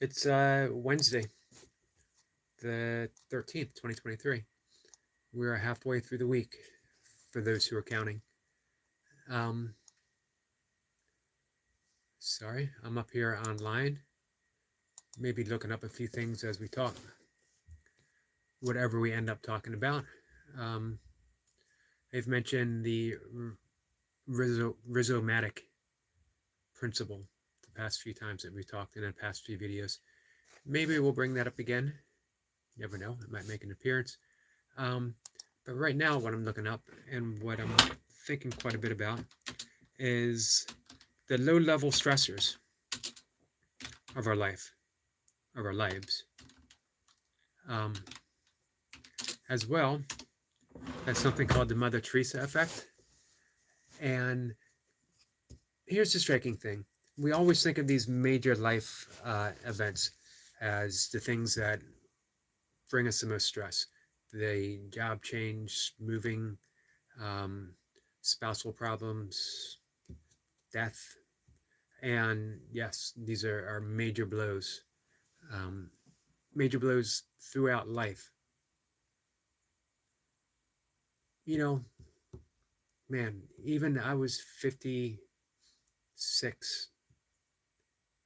It's Wednesday, the 13th, 2023. We're halfway through the week for those who are counting. Um, Sorry, I'm up here online, maybe looking up a few things as we talk, whatever we end up talking about. Um, I've mentioned the rhizomatic principle the past few times that we've talked in the past few videos. Maybe we'll bring that up again. You never know, it might make an appearance. Um, but right now, what I'm looking up and what I'm thinking quite a bit about is the low level stressors of our life, of our lives, um, as well as something called the Mother Teresa effect. And here's the striking thing: we always think of these major life events as the things that bring us the most stress. The job change, moving, um, spousal problems, death. And yes, these are major blows, um, major blows throughout life. You know, man, even I was 56,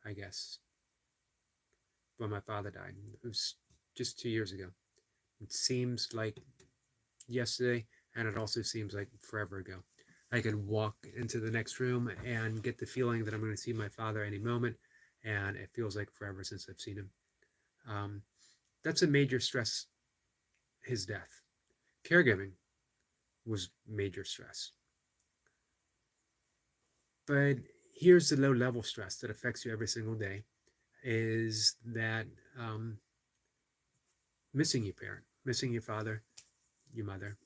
I guess, when my father died. It was just 2 years ago. It seems like yesterday, and it also seems like forever ago. I could walk into the next room and get the feeling that I'm going to see my father any moment, and it feels like forever since I've seen him. Um, that's a major stress, his death. Caregiving was major stress. But here's the low level stress that affects you every single day is that missing your parent, missing your father, your mother,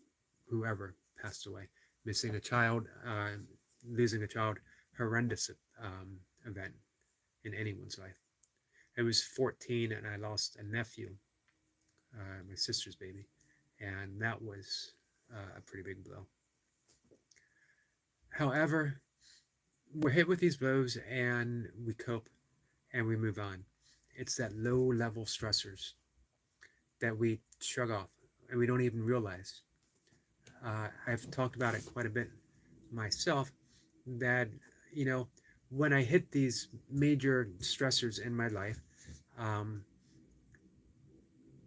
whoever passed away, missing a child, losing a child, horrendous event in anyone's life. I was 14 and I lost a nephew, my sister's baby, and that was a pretty big blow. However, we're hit with these blows and we cope and we move on. It's that low level stressors that we shrug off and we don't even realize. I've talked about it quite a bit myself that, you know, when I hit these major stressors in my life, um,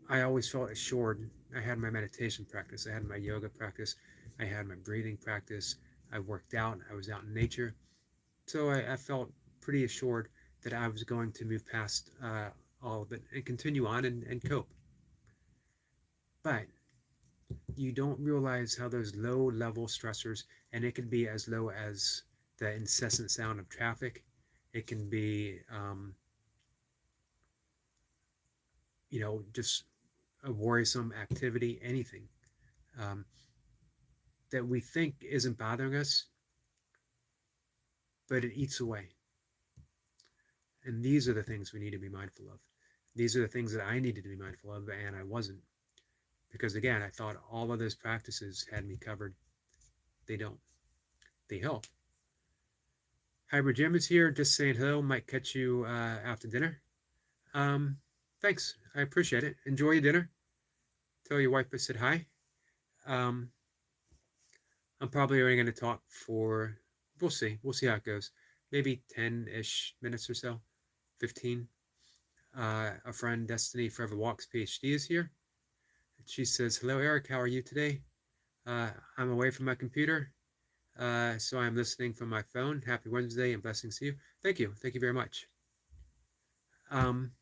I always felt assured. I had my meditation practice, I had my yoga practice, I had my breathing practice, I worked out, I was out in nature. So I felt pretty assured that I was going to move past all of it and continue on and cope. But you don't realize how those low level stressors, and it can be as low as the incessant sound of traffic, it can be, just a worrisome activity, anything um, that we think isn't bothering us, but it eats away. And these are the things we need to be mindful of. These are the things that I needed to be mindful of, and I wasn't. Because again, I thought all of those practices had me covered. They don't. They help. Hybrid Jim is here, just saying hello. Might catch you after dinner. Um, Thanks. I appreciate it. Enjoy your dinner. Tell your wife I said hi. Um, I'm probably only going to talk for, we'll see. We'll see how it goes. Maybe 10-ish minutes or so. 15. A friend, Destiny Forever Walks PhD, is here. She says, hello, Eric. How are you today? I'm away from my computer. So I'm listening from my phone. Happy Wednesday and blessings to you. Thank you. Thank you very much. Um,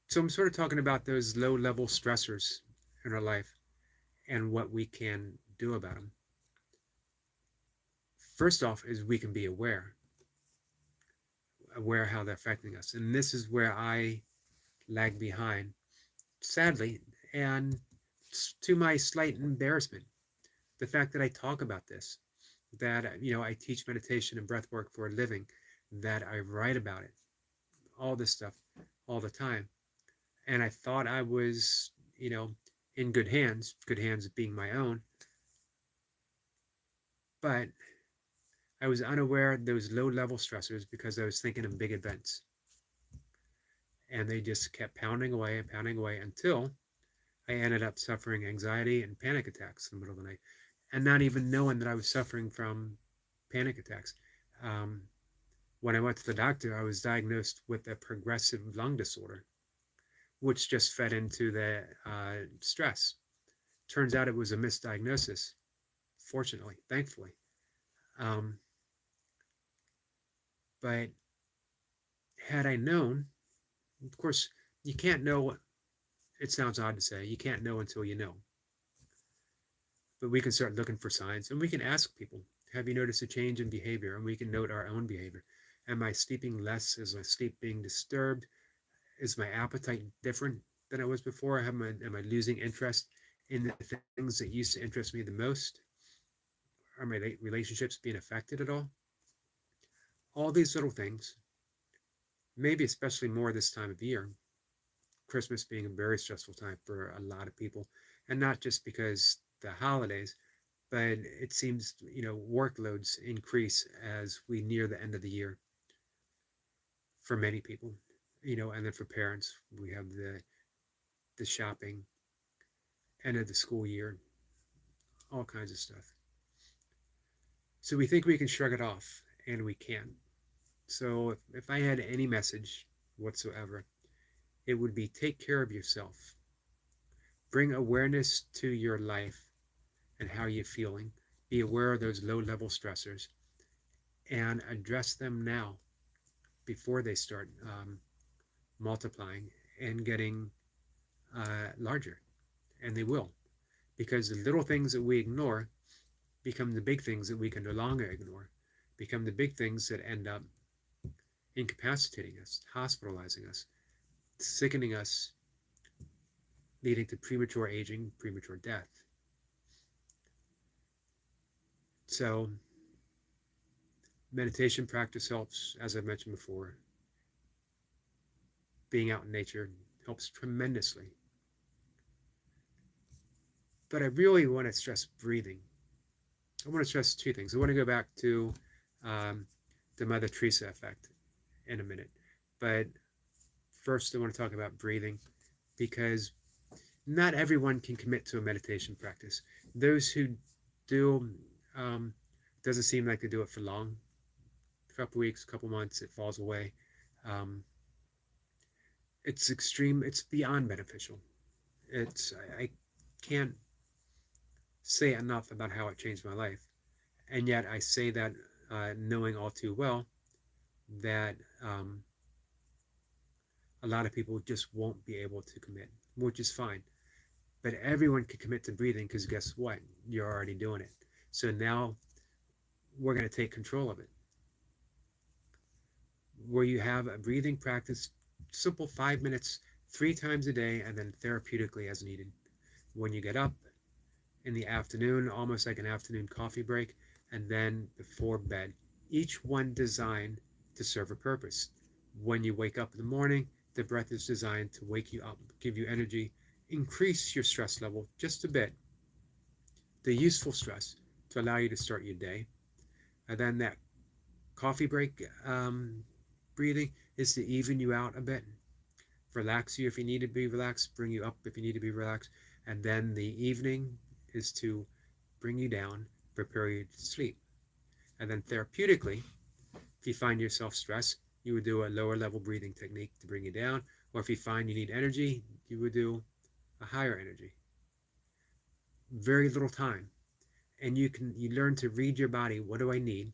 so I'm sort of talking about those low level stressors in our life and what we can do about them. First off is we can be aware how they're affecting us. And this is where I lag behind, sadly, and to my slight embarrassment. The fact that I talk about this, that, I teach meditation and breath work for a living, that I write about it, all this stuff all the time. And I thought I was, in good hands being my own. But I was unaware of those low level stressors because I was thinking of big events. And they just kept pounding away and pounding away until I ended up suffering anxiety and panic attacks in the middle of the night, and not even knowing that I was suffering from panic attacks. Um, when I went to the doctor, I was diagnosed with a progressive lung disorder, which just fed into the stress. Turns out it was a misdiagnosis, fortunately, thankfully. Um, but had I known, of course, you can't know. It sounds odd to say, you can't know until you know. But we can start looking for signs, and we can ask people, have you noticed a change in behavior? And we can note our own behavior. Am I sleeping less? Is my sleep being disturbed? Is my appetite different than it was before? Am I losing interest in the things that used to interest me the most? Are my relationships being affected at all? All these little things, maybe especially more this time of year, Christmas being a very stressful time for a lot of people, and not just because the holidays, but it seems, workloads increase as we near the end of the year for many people, and then for parents, we have the shopping, end of the school year, all kinds of stuff. So we think we can shrug it off, and we can't. So if I had any message whatsoever, it would be take care of yourself. Bring awareness to your life and how you're feeling. Be aware of those low level stressors and address them now before they start multiplying and getting larger. And they will, because the little things that we ignore become the big things that we can no longer ignore, become the big things that end up incapacitating us, hospitalizing us, sickening us, leading to premature aging, premature death. So meditation practice helps, as I mentioned before. Being out in nature helps tremendously. But I really want to stress breathing. I want to stress two things. I want to go back to um, the Mother Teresa effect in a minute. But first, I want to talk about breathing, because not everyone can commit to a meditation practice. Those who do, um, doesn't seem like they do it for long. A couple weeks, a couple months, it falls away. Um, it's extreme. It's beyond beneficial. I can't say enough about how it changed my life, and yet I say that knowing all too well that a lot of people just won't be able to commit, which is fine. But everyone can commit to breathing, because guess what? You're already doing it. So now we're going to take control of it. Where you have a breathing practice, simple 5 minutes, 3 times a day, and then therapeutically as needed. When you get up in the afternoon, almost like an afternoon coffee break, and then before bed. Each one designed to serve a purpose. When you wake up in the morning, the breath is designed to wake you up, give you energy, increase your stress level just a bit, the useful stress, to allow you to start your day. And then that coffee break breathing is to even you out a bit, relax you if you need to be relaxed, bring you up if you need to be relaxed. And then the evening is to bring you down, prepare you to sleep. And then therapeutically, if you find yourself stressed, you would do a lower level breathing technique to bring you down. Or if you find you need energy, you would do a higher energy. Very little time. And you learn to read your body. What do I need?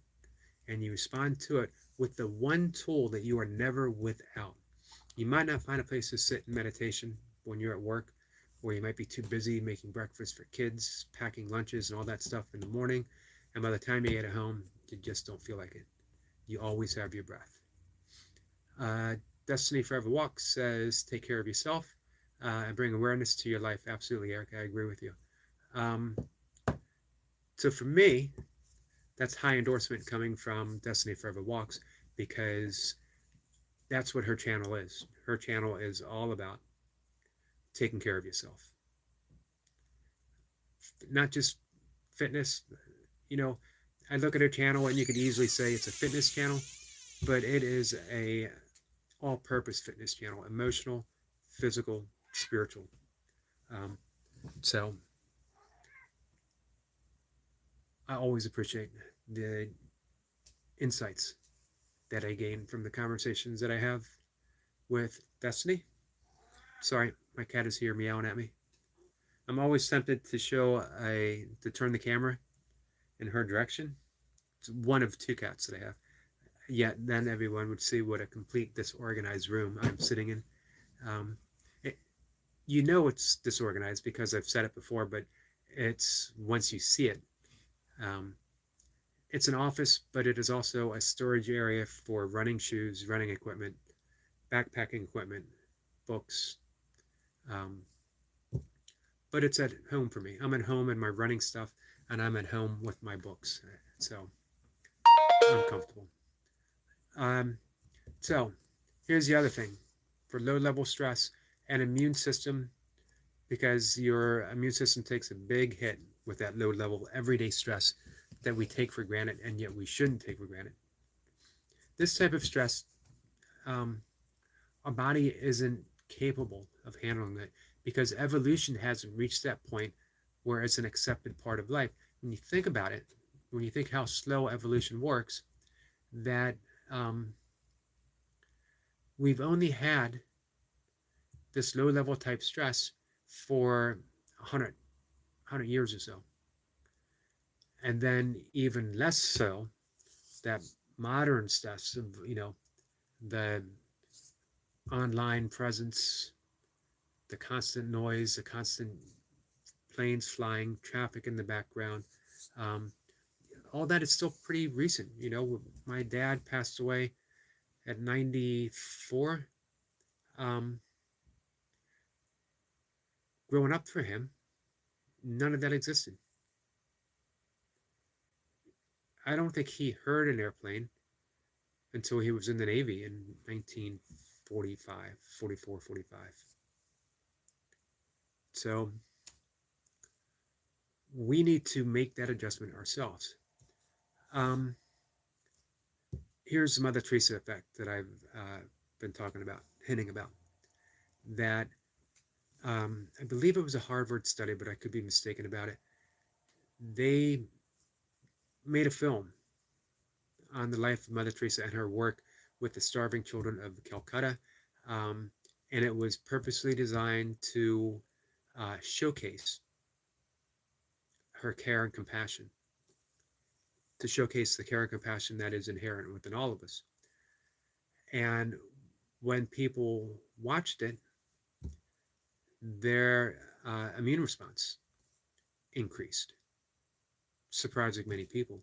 And you respond to it with the one tool that you are never without. You might not find a place to sit in meditation when you're at work, or you might be too busy making breakfast for kids, packing lunches and all that stuff in the morning. And by the time you get home, you just don't feel like it. You always have your breath. Destiny Forever Walk says, take care of yourself and bring awareness to your life. Absolutely, Eric, I agree with you. So for me, that's high endorsement coming from Destiny Forever Walks, because that's what her channel is. Her channel is all about taking care of yourself. Not just fitness. I look at her channel and you could easily say it's a fitness channel, but it is all-purpose fitness channel, emotional, physical, spiritual. Um, so I always appreciate the insights that I gain from the conversations that I have with Destiny. Sorry, my cat is here meowing at me. I'm always tempted to turn the camera in her direction. It's one of two cats that I have. Yet then everyone would see what a complete disorganized room I'm sitting in. Um, it, you know it's disorganized because I've said it before, but it's once you see it, um, it's an office, but it is also a storage area for running shoes, running equipment, backpacking equipment, books. Um, but it's at home for me. I'm at home in my running stuff, and I'm at home with my books. So I'm comfortable. Um, so here's the other thing for low level stress and immune system, because your immune system takes a big hit with that low level everyday stress that we take for granted, and yet we shouldn't take for granted. This type of stress, um, our body isn't capable of handling it because evolution hasn't reached that point where it's an accepted part of life. When you think about it, when you think how slow evolution works, that um, we've only had this low level type stress for 100 years or so. And then even less so, that modern stress of, the online presence, the constant noise, the constant planes flying, traffic in the background, um, all that is still pretty recent. My dad passed away at 94. Um, growing up for him, none of that existed. I don't think he heard an airplane until he was in the Navy in 1945, 44, 45. So we need to make that adjustment ourselves. Um, Here's the Mother Teresa effect that I've been talking about, hinting about. That I believe it was a Harvard study, but I could be mistaken about it. They made a film on the life of Mother Teresa and her work with the starving children of Calcutta. Um, and it was purposely designed to showcase her care and compassion, to showcase the care and compassion that is inherent within all of us. And when people watched it, their immune response increased, surprising many people.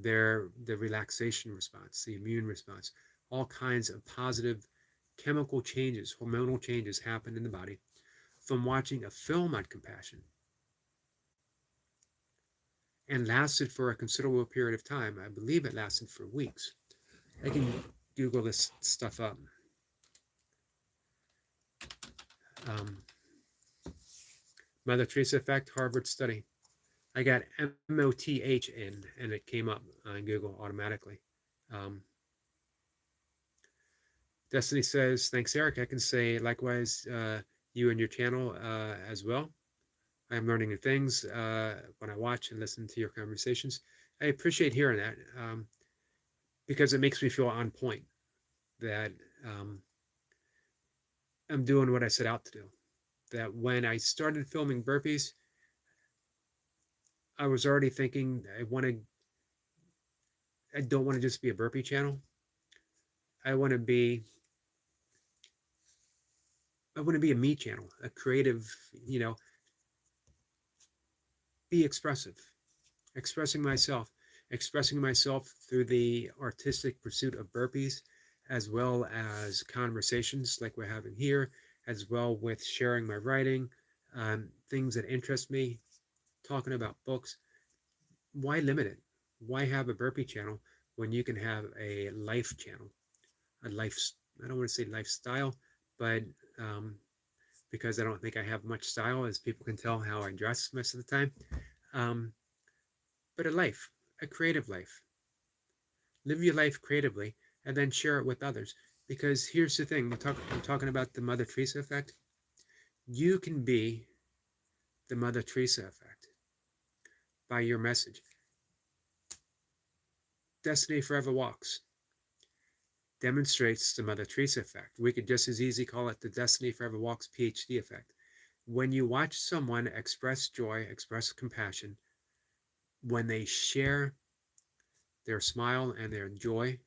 The relaxation response, the immune response, all kinds of positive chemical changes, hormonal changes happened in the body from watching a film on compassion, and lasted for a considerable period of time. I believe it lasted for weeks. I can Google this stuff up. Um, Mother Teresa effect, Harvard study. I got MOTH in, and it came up on Google automatically. Um, Destiny says, thanks, Eric. I can say likewise, you and your channel as well. I'm learning new things when I watch and listen to your conversations. I appreciate hearing that because it makes me feel on point, that I'm doing what I set out to do. That when I started filming burpees, I was already thinking I don't want to just be a burpee channel. I want to be a me channel, a creative, be expressive, expressing myself through the artistic pursuit of burpees, as well as conversations like we're having here, as well with sharing my writing, things that interest me, talking about books. Why limit it? Why have a burpee channel when you can have a life channel? A life, I don't want to say lifestyle, but because I don't think I have much style, as people can tell how I dress most of the time. But a life, a creative life. Live your life creatively and then share it with others, Because here's the thing, we're talking about the Mother Teresa effect. You can be the Mother Teresa effect by your message. Destiny Forever Walks demonstrates the Mother Teresa effect. We could just as easily call it the Destiny Forever Walks PhD effect. When you watch someone express joy, express compassion, when they share their smile and their joy,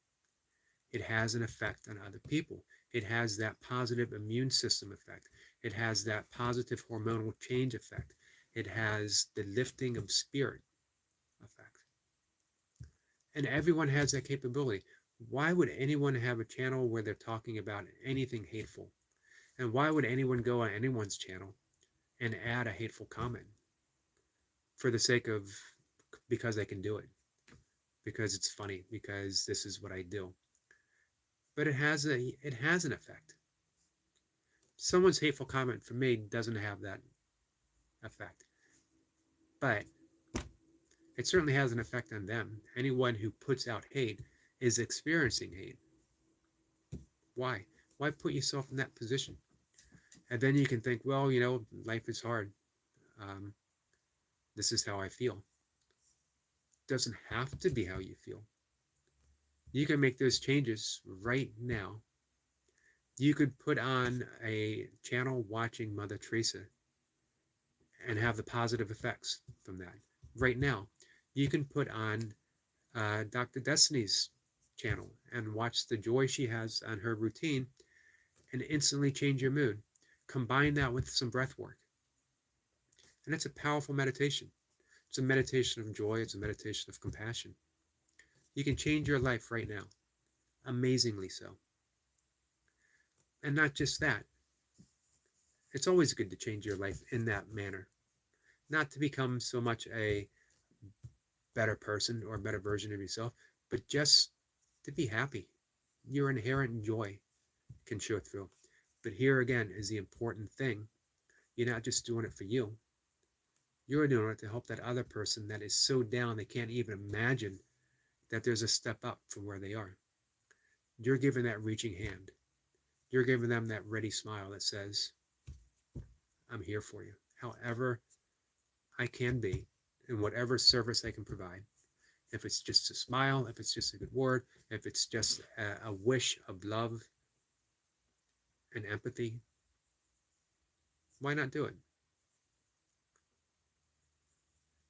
it has an effect on other people. It has that positive immune system effect. It has that positive hormonal change effect. It has the lifting of spirit effect. And everyone has that capability. Why would anyone have a channel where they're talking about anything hateful? And why would anyone go on anyone's channel and add a hateful comment for the sake of, because I can do it, because it's funny, because this is what I do? But it has an effect. Someone's hateful comment for me doesn't have that effect, but it certainly has an effect on them. Anyone who puts out hate is experiencing hate. Why? Why put yourself in that position? And then you can think, well, life is hard. Um, this is how I feel. It doesn't have to be how you feel. You can make those changes right now. You could put on a channel watching Mother Teresa and have the positive effects from that right now. You can put on Dr. Destiny's channel and watch the joy she has on her routine and instantly change your mood. Combine that with some breath work. And it's a powerful meditation. It's a meditation of joy. It's a meditation of compassion. You can change your life right now. Amazingly so. And not just that. It's always good to change your life in that manner. Not to become so much a better person or a better version of yourself, but just to be happy. Your inherent joy can show through. But here again is the important thing. You're not just doing it for you. You're doing it to help that other person that is so down they can't even imagine that there's a step up from where they are. You're giving that reaching hand. You're giving them that ready smile that says, I'm here for you. However I can be, in whatever service I can provide. If it's just a smile, if it's just a good word, if it's just a wish of love and empathy, why not do it?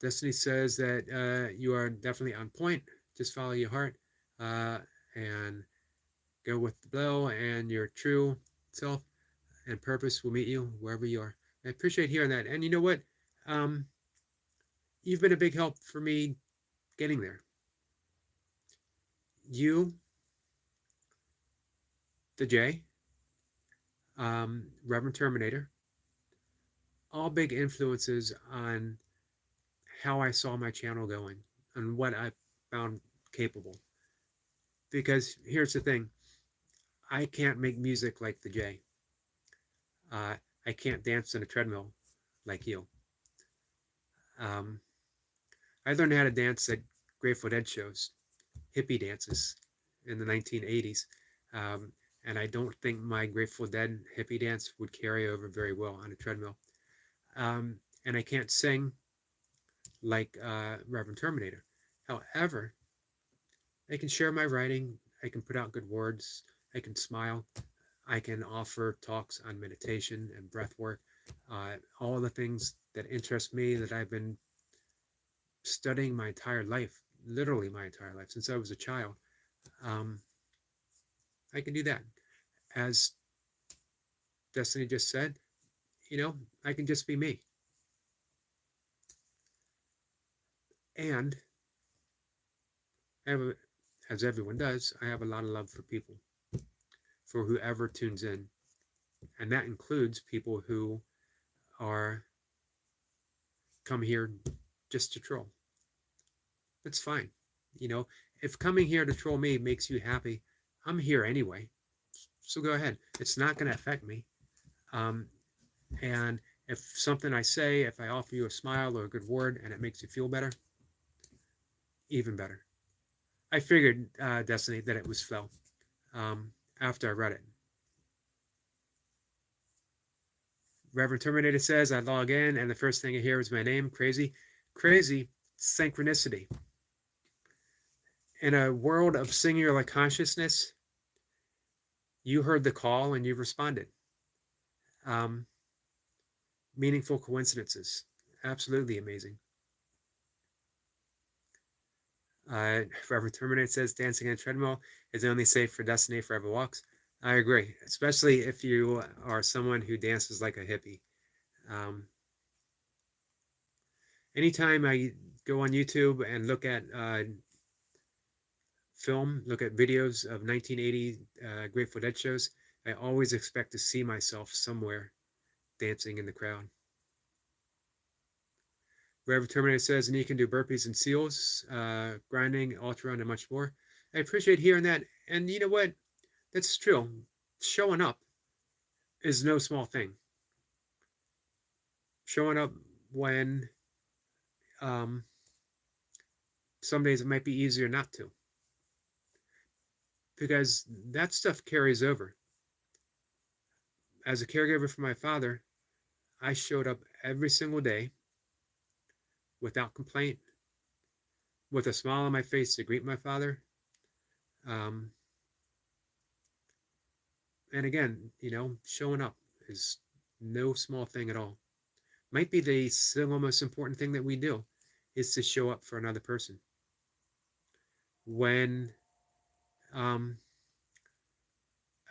Destiny says that you are definitely on point. Just follow your heart and go with the flow, and your true self and purpose will meet you wherever you are. I appreciate hearing that. And you know what? You've been a big help for me getting there. You, the J, Reverend Terminator, all big influences on how I saw my channel going and what I found capable. Because here's the thing, I can't make music like the J. I can't dance in a treadmill like you. I learned how to dance at Grateful Dead shows, hippie dances in the 1980s. And I don't think my Grateful Dead hippie dance would carry over very well on a treadmill. And I can't sing like Reverend Terminator. However, I can share my writing. I can put out good words. I can smile. I can offer talks on meditation and breath work. All the things that interest me that I've been studying my entire life, literally my entire life, since I was a child. I can do that. As Destiny just said, I can just be me. And as everyone does, I have a lot of love for people, for whoever tunes in. And that includes people who come here just to troll. That's fine. If coming here to troll me makes you happy, I'm here anyway. So go ahead. It's not going to affect me. And if something I say, if I offer you a smile or a good word and it makes you feel better, even better. I figured, Destiny, that it was flow. after I read it. Reverend Terminator says, I log in and the first thing I hear is my name. Crazy. Crazy. Synchronicity. In a world of singular consciousness, you heard the call and you responded. Um, Meaningful coincidences. Absolutely amazing. Reverend Terminator says, dancing on a treadmill is only safe for Destiny Forever Walks. I agree, especially if you are someone who dances like a hippie. Anytime I go on YouTube and look at film, look at videos of 1980 Grateful Dead shows, I always expect to see myself somewhere dancing in the crowd. Reverend Terminator says, and you can do burpees and seals, grinding, ultra, and much more. I appreciate hearing that. And you know what? That's true. Showing up is no small thing. Showing up when some days it might be easier not to, because that stuff carries over. As a caregiver for my father, I showed up every single day without complaint, with a smile on my face to greet my father. And again, showing up is no small thing at all. Might be the single most important thing that we do, is to show up for another person. When I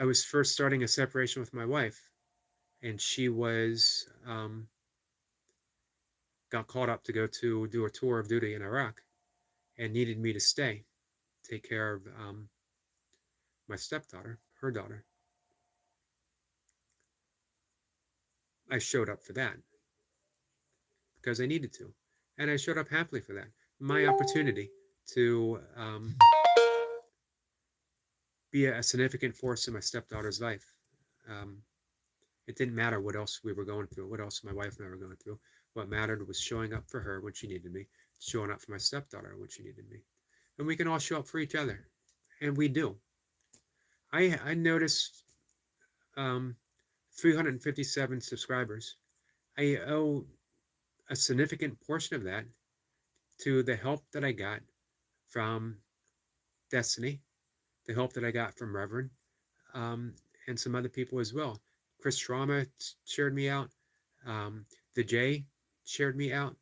was first starting a separation with my wife, and she was got called up to go to do a tour of duty in Iraq and needed me to stay, take care of my stepdaughter, her daughter. I showed up for that because I needed to, and I showed up happily for that. My opportunity to be a significant force in my stepdaughter's life. It didn't matter what else we were going through, what else my wife and I were going through. What mattered was showing up for her when she needed me, showing up for my stepdaughter when she needed me. And we can all show up for each other. And we do. I noticed 357 subscribers. I owe a significant portion of that to the help that I got from Destiny, the help that I got from Reverend, and some other people as well. Chris Trauma shared me out. The J shared me out.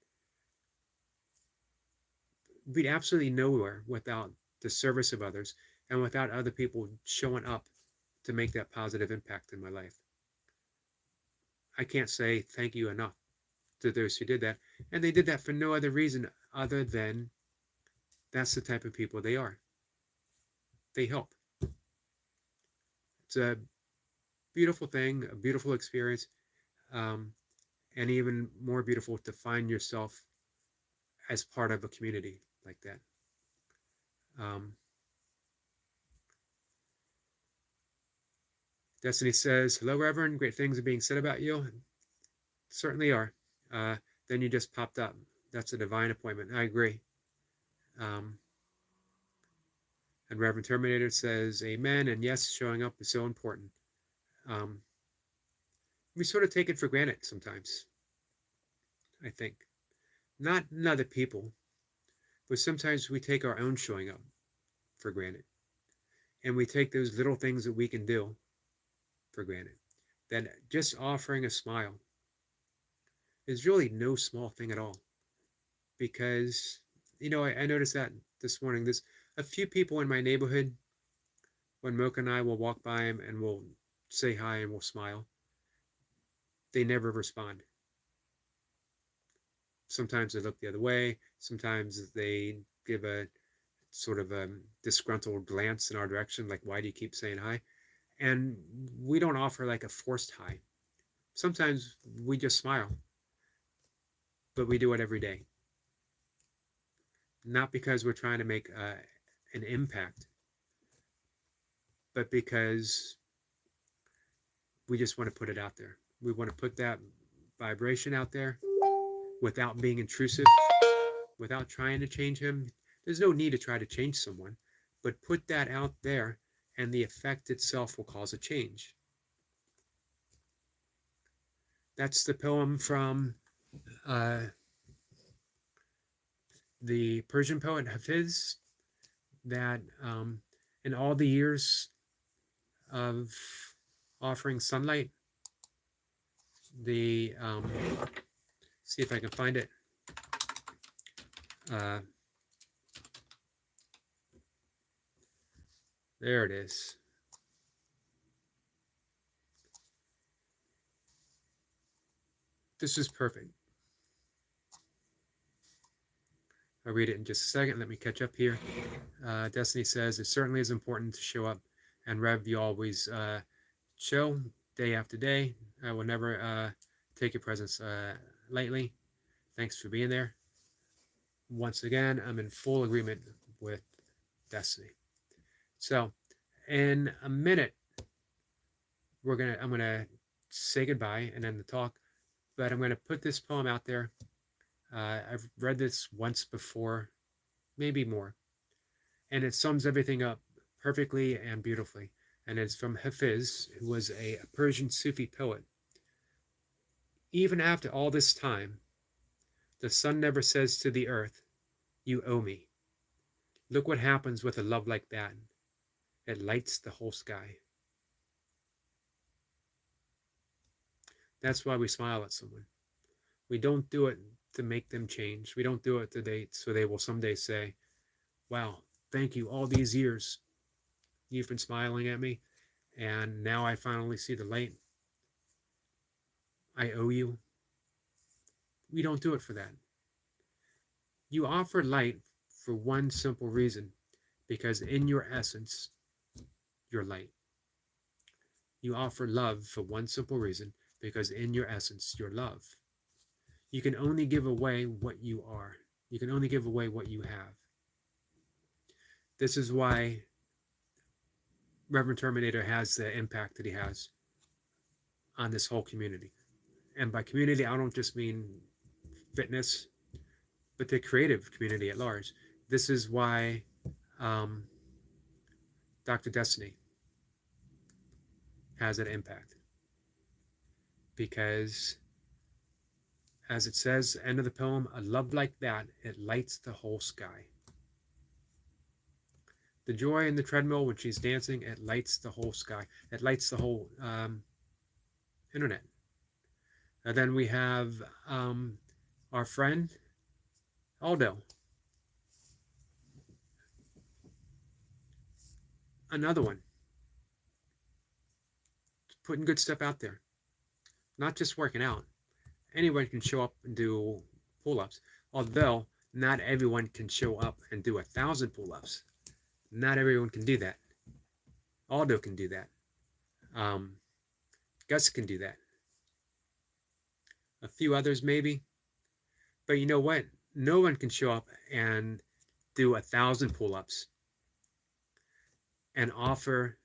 We'd absolutely nowhere without the service of others and without other people showing up to make that positive impact in my life. I can't say thank you enough to those who did that. And they did that for no other reason other than that's the type of people they are. They help. It's a beautiful thing, a beautiful experience, and even more beautiful to find yourself as part of a community like that. Destiny says, hello, Reverend. Great things are being said about you. Certainly are. Then you just popped up. That's a divine appointment. I agree. And Reverend Terminator says, amen. And yes, showing up is so important. We sort of take it for granted sometimes, I think. Not in other people, but sometimes we take our own showing up for granted. And we take those little things that we can do for granted. That just offering a smile is really no small thing at all. Because, I noticed that this morning. There's a few people in my neighborhood, when Mocha and I will walk by them and we'll say hi and we'll smile, they never respond. Sometimes they look the other way. Sometimes they give a sort of a disgruntled glance in our direction, like, why do you keep saying hi? And we don't offer like a forced hi. Sometimes we just smile, but we do it every day. Not because we're trying to make an impact, but because we just want to put it out there. We want to put that vibration out there without being intrusive, without trying to change him. There's no need to try to change someone, but put that out there and the effect itself will cause a change. That's the poem from uh, the Persian poet Hafiz, that in all the years of offering sunlight, the see if I can find it. Uh, there it is. This is perfect. I'll read it in just a second. Let me catch up here. Destiny says, it certainly is important to show up. And Rev, you always show day after day. I will never take your presence lightly. Thanks for being there. Once again, I'm in full agreement with Destiny. So in a minute, I'm gonna say goodbye and end the talk, but I'm gonna put this poem out there. I've read this once before, maybe more, and it sums everything up perfectly and beautifully. And it's from Hafiz, who was a Persian Sufi poet. Even after all this time, the sun never says to the earth, you owe me. Look what happens with a love like that. It lights the whole sky. That's why we smile at someone. We don't do it to make them change. We don't do it so they will someday say, wow, thank you all these years. You've been smiling at me, and now I finally see the light. I owe you. We don't do it for that. You offer light for one simple reason, because in your essence, you're light. You offer love for one simple reason, because in your essence, you're love. You can only give away what you are. You can only give away what you have. This is why Reverend Terminator has the impact that he has on this whole community. And by community, I don't just mean fitness, but the creative community at large. This is why Dr. Destiny has an impact. Because, as it says, end of the poem, a love like that, it lights the whole sky. The joy in the treadmill when she's dancing, it lights the whole sky. It lights the whole internet. And then we have our friend Aldo. Another one. Putting good stuff out there. Not just working out. Anyone can show up and do pull-ups. Although not everyone can show up and do 1,000 pull-ups. Not everyone can do that. Aldo can do that. Gus can do that. A few others maybe. But you know what? No one can show up and do 1,000 pull-ups and offer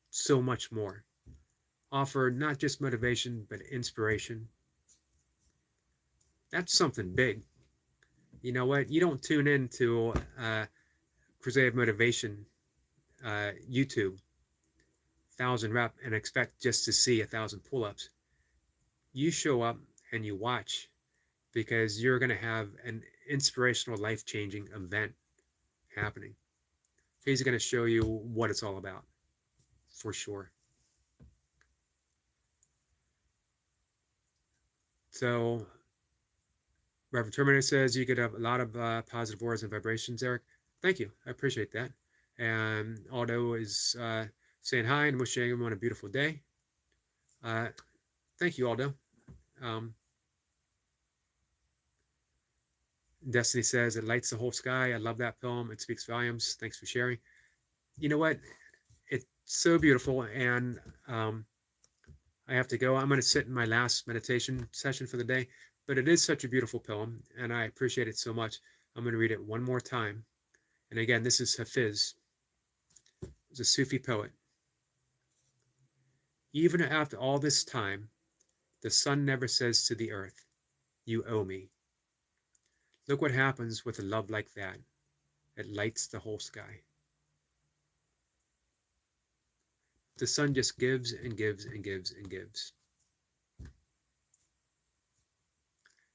so much more. Offer not just motivation, but inspiration. That's something big. You know what? You don't tune in to Crusade of Motivation YouTube 1,000 rep and expect just to see 1,000 pull-ups. You show up and you watch, because you're going to have an inspirational, life-changing event happening. He's going to show you what it's all about, for sure. So, Reverend Terminator says you get a lot of positive words and vibrations, Eric. Thank you. I appreciate that. And Aldo is saying hi and wishing everyone a beautiful day. Thank you, Aldo. Destiny says it lights the whole sky. I love that poem. It speaks volumes. Thanks for sharing. You know what? It's so beautiful, and I have to go. I'm going to sit in my last meditation session for the day, but it is such a beautiful poem, and I appreciate it so much. I'm going to read it one more time. And again, this is Hafiz. He's a Sufi poet. Even after all this time, the sun never says to the earth, you owe me. Look what happens with a love like that. It lights the whole sky. The sun just gives and gives and gives and gives.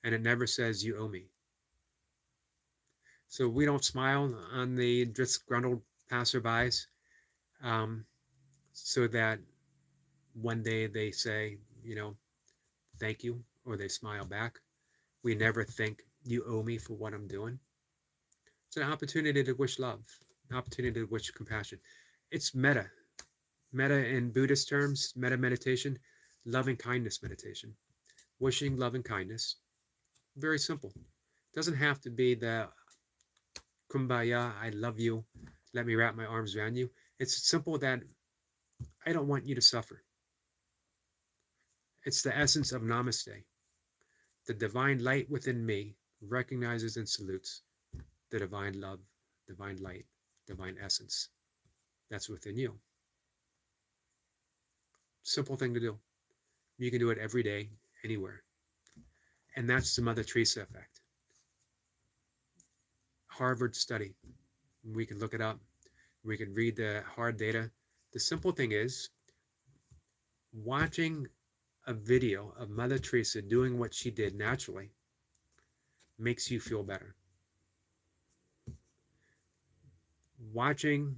And it never says, you owe me. So we don't smile on the disgruntled passerbys, so that one day they say, thank you, or they smile back. We never think, you owe me for what I'm doing. It's an opportunity to wish love, an opportunity to wish compassion. It's metta. Metta in Buddhist terms, metta meditation, loving kindness meditation. Wishing love and kindness. Very simple. It doesn't have to be the kumbaya, I love you, let me wrap my arms around you. It's simple that I don't want you to suffer. It's the essence of namaste. The divine light within me recognizes and salutes the divine love, divine light, divine essence that's within you. Simple thing to do. You can do it every day, anywhere. And that's the Mother Theresa effect. Harvard study. We can look it up. We can read the hard data. The simple thing is, watching a video of Mother Theresa doing what she did naturally makes you feel better. Watching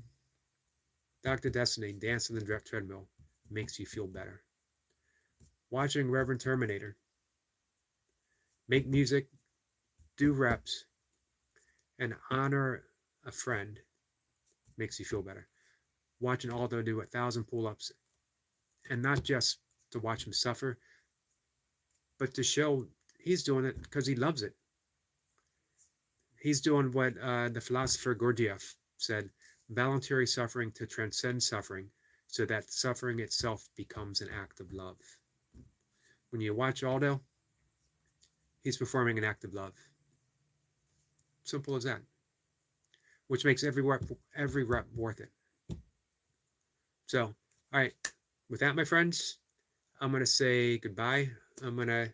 Dr. Destiny dance on the treadmill makes you feel better. Watching Reverend Terminator make music, do reps, and honor a friend makes you feel better. Watching Aldo do 1,000 pull-ups, and not just to watch him suffer, but to show he's doing it because he loves it. He's doing what the philosopher Gurdjieff said, voluntary suffering to transcend suffering, so that suffering itself becomes an act of love. When you watch Aldo, he's performing an act of love. Simple as that. Which makes every rep worth it. So, all right. With that, my friends, I'm going to say goodbye. I'm going to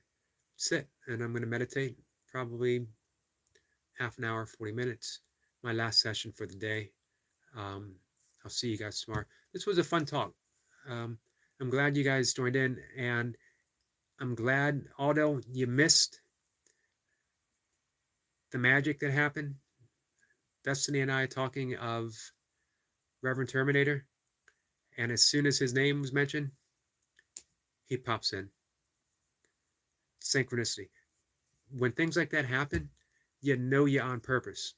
sit and I'm going to meditate, probably half an hour, 40 minutes. My last session for the day. I'll see you guys tomorrow. This was a fun talk. I'm glad you guys joined in, and I'm glad, although you missed the magic that happened, Destiny and I talking of Reverend Terminator, and as soon as his name was mentioned, he pops in. Synchronicity. When things like that happen, you know you're on purpose.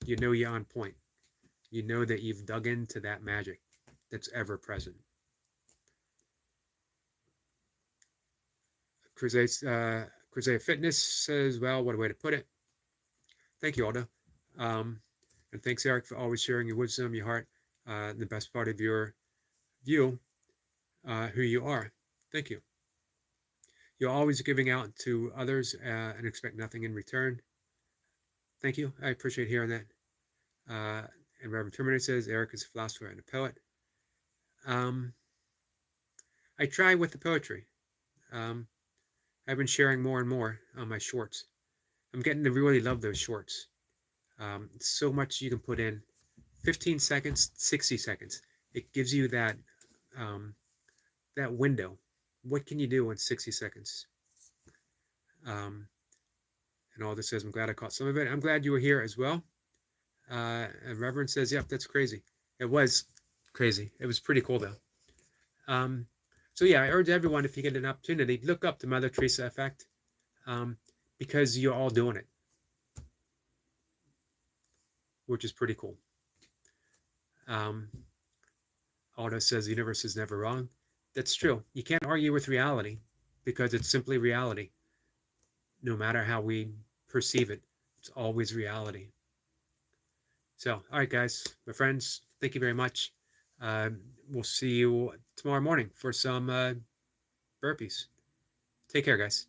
You know you're on point. You know that you've dug into that magic that's ever present. Crusade Fitness says, well, what a way to put it. Thank you, Aldo. And thanks, Eric, for always sharing your wisdom, your heart, the best part of your view, who you are. Thank you. You're always giving out to others and expect nothing in return. Thank you. I appreciate hearing that. And Reverend Terminator says, Eric is a philosopher and a poet. I try with the poetry. I've been sharing more and more on my shorts. I'm getting to really love those shorts. So much you can put in. 15 seconds, 60 seconds. It gives you that that window. What can you do in 60 seconds? And all this says, I'm glad I caught some of it. I'm glad you were here as well. And Reverend says, yep, that's crazy. It was crazy. It was pretty cool, though. So yeah, I urge everyone, if you get an opportunity, look up the Mother Theresa effect, because you're all doing it, which is pretty cool. Aldo says the universe is never wrong. That's true. You can't argue with reality because it's simply reality. No matter how we perceive it, it's always reality. So, all right, guys, my friends, thank you very much. We'll see you tomorrow morning for some burpees. Take care, guys.